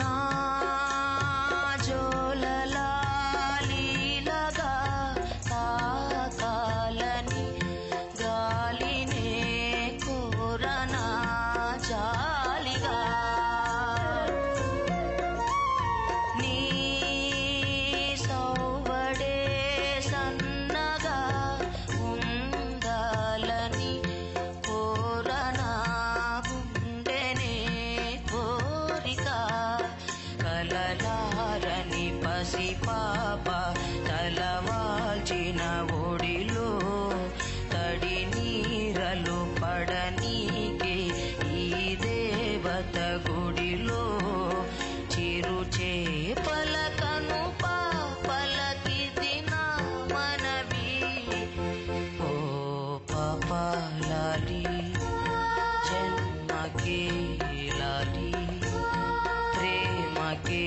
నా జోలలాలీలగా తాకాలని గాలినే కోరనా జాలిగా నీ సౌవడే సన్నగా ఉండాలని కోరనా గుండెనే కోరిక కలలారని పసిపాప తలవాల్చిన ఒడిలో తడి నీరలు పడనీకే ఈ దేవత గుడిలో చిరు చేపల కను పాపలకిది నా మనవి ఓ పాపాలాలి జన్మకే లాలి ప్రేమకే